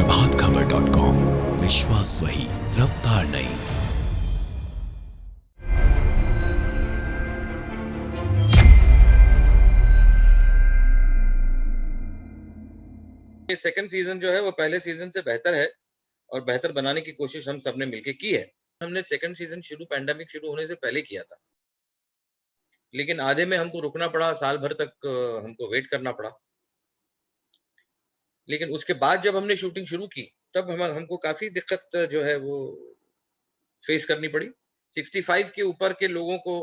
प्रभातखबर.com, विश्वास वही, रफ्तार नहीं। ये सेकंड सीजन जो है वो पहले सीजन से बेहतर है और बेहतर बनाने की कोशिश हम सबने मिलके की है। हमने सेकंड सीजन पैंडेमिक शुरू होने से पहले किया था। लेकिन आधे में हमको रुकना पड़ा, साल भर तक हमको वेट करना पड़ा। लेकिन उसके बाद जब हमने शूटिंग शुरू की, तब हमको काफ़ी दिक्कत जो है वो फेस करनी पड़ी। 65 के ऊपर के लोगों को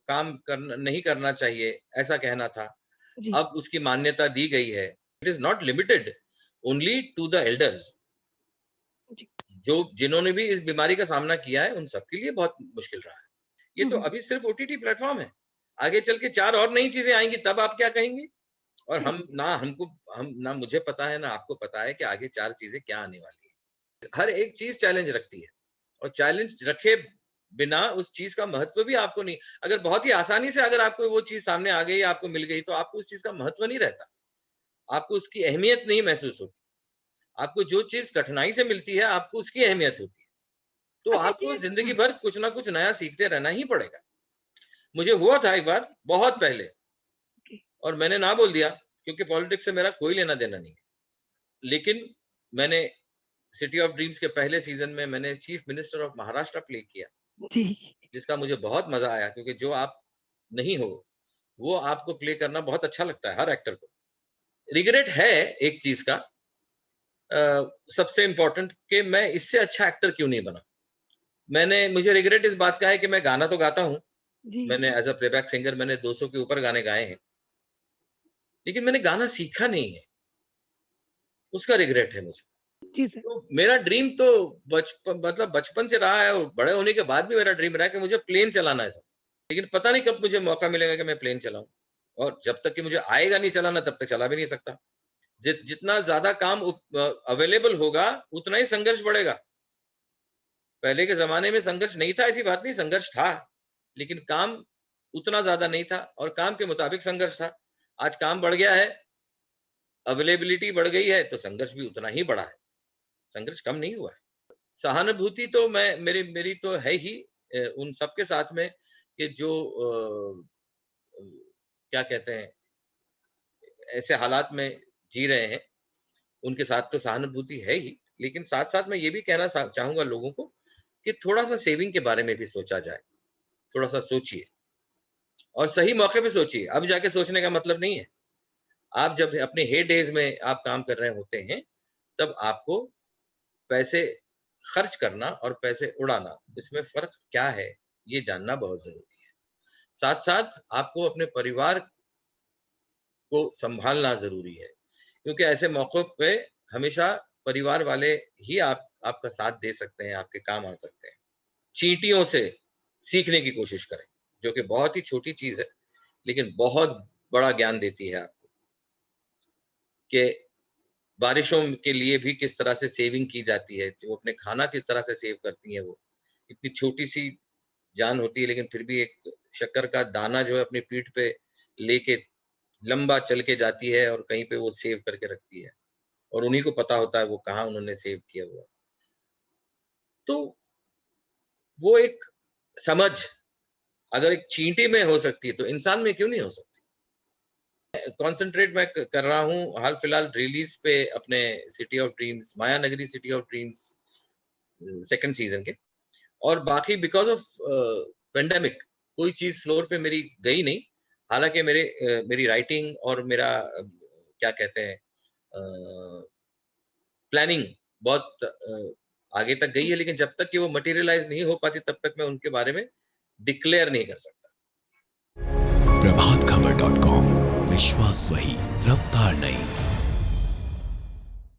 काम नहीं करना चाहिए, ऐसा कहना था। जी, अब उसकी मान्यता दी गई है। It is not limited only to the elders. जी। जिन्होंने भी इस बीमारी का सामना किया है, उन सबके लिए बहुत मुश्किल रहा है। ये हुँ, तो हुँ। अभी सिर्फ ओटीटी प्लेटफ़ॉर्म है। आगे चल के 4 और नई चीज़ें आएँगी, तब आप क्या कहेंगी? और हम ना मुझे पता है, ना आपको पता है कि आगे 4 चीज़ें क्या आने वाली है। हर एक चीज़ चैलेंज रखती है और चैलेंज रखे बिना उस चीज़ का महत्व भी आपको नहीं, अगर बहुत ही आसानी से अगर आपको वो चीज़ सामने आ गई, आपको मिल गई, तो आपको उस चीज़ का महत्व नहीं रहता। आपको उसकी अहमियत नहीं महसूस होती। आपको जो चीज़ कठिनाई से मिलती है, आपको उसकी अहमियत होती है। तो अच्छा आपको ये ज़िंदगी भर कुछ ना कुछ नया सीखते रहना ही पड़ेगा। मुझे हुआ था एक बार, बहुत पहले, ओके, और मैंने ना बोल दिया क्योंकि पॉलिटिक्स से मेरा कोई लेना-देना नहीं है। लेकिन मैंने सिटी ऑफ ड्रीम्स के पहले सीज़न में मैंने chief minister of Maharashtra play किया, जी, जिसका मुझे बहुत मज़ा आया क्योंकि जो आप नहीं हो, वो आपको प्ले करना बहुत अच्छा लगता है हर एक्टर को। रिग्रेट है एक चीज़ का, सबसे इम्पोर्टेंट, कि मैं इससे अच्छा एक्टर क्यों नहीं बना। मुझे रिग्रेट इस बात का है कि मैं गाना तो गाता हूँ, जी, मैंने एज़ अ प्लेबैक सिंगर मैंने 200 के ऊपर गाने गाए हैं, लेकिन मैंने गाना सीखा नहीं है, उसका रिग्रेट है मुझे। जी सर। तो मेरा ड्रीम तो बचपन से रहा है और बड़े होने के बाद भी मेरा ड्रीम रहा है कि मुझे प्लेन चलाना है सर। लेकिन पता नहीं कब मुझे मौका मिलेगा कि मैं प्लेन चलाऊँ, और जब तक कि मुझे आएगा नहीं चलाना, तब तक चला भी नहीं सकता। जितना ज़्यादा काम अवेलेबल होगा, उतना ही संघर्ष बढ़ेगा। पहले के ज़माने में संघर्ष नहीं था ऐसी बात नहीं, संघर्ष था, लेकिन काम उतना ज़्यादा नहीं था और काम के मुताबिक संघर्ष था। आज काम बढ़ गया है, अवेलेबिलिटी बढ़ गई है, तो संघर्ष भी उतना ही बढ़ा है, संघर्ष कम नहीं हुआ है। सहानुभूति तो मेरी मेरी तो है ही उन सबके साथ में, कि जो क्या कहते हैं, ऐसे हालात में जी रहे हैं, उनके साथ तो सहानुभूति है ही, लेकिन साथ-साथ मैं ये भी कहना चाहूँगा लोगों को कि थोड़ा-सा सेविंग के बारे में भी सोचा जाए। थोड़ा-सा सोचिए और सही मौके पे सोचिए। अब जाके सोचने का मतलब नहीं है। आप जब अपने हे डेज़ में आप काम कर रहे होते हैं, तब आपको पैसे खर्च करना और पैसे उड़ाना, इसमें फ़र्क क्या है, ये जानना बहुत ज़रूरी है। साथ-साथ आपको अपने परिवार को सँभालना ज़रूरी है, क्योंकि ऐसे मौकों पे हमेशा परिवार वाले ही आपका साथ दे सकते हैं, आपके काम आ सकते हैं। चींटियों से सीखने की कोशिश करें, जो कि बहुत ही छोटी चीज़ है, लेकिन बहुत बड़ा ज्ञान देती है आपको, कि बारिशों के लिए भी किस तरह से सेविंग की जाती है, वो अपने खाना किस तरह से सेव करती हैं वो। इतनी छोटी-सी जान होती है, लेकिन फिर भी एक शक्कर का दाना जो है अपनी पीठ पे लेके लंबा चल के जाती है और कहीं पे वो सेव करके रखती है, और उन्हीं को पता होता है वो कहाँ उन्होंने सेव किया हुआ है। तो वो एक समझ अगर एक चींटी में हो सकती है, तो इंसान में क्यों नहीं हो सकती? कॉन्संट्रेट मैं कर रहा हूँ हाल फिलहाल रिलीज पे अपने सिटी ऑफ ड्रीम्स, माया नगरी city of dreams second season के, और बाकी बिकॉज ऑफ पेंडेमिक कोई चीज फ्लोर पे मेरी गई नहीं। हालांकि मेरी राइटिंग और मेरा क्या कहते हैं, प्लानिंग बहुत आगे तक गई है, लेकिन जब तक कि वो मटेरियलाइज नहीं हो पाती, तब तक मैं उनके बारे में डिक्लेयर नहीं कर सकता। प्रभातखबर.com, विश्वास वही, रफ्तार नहीं।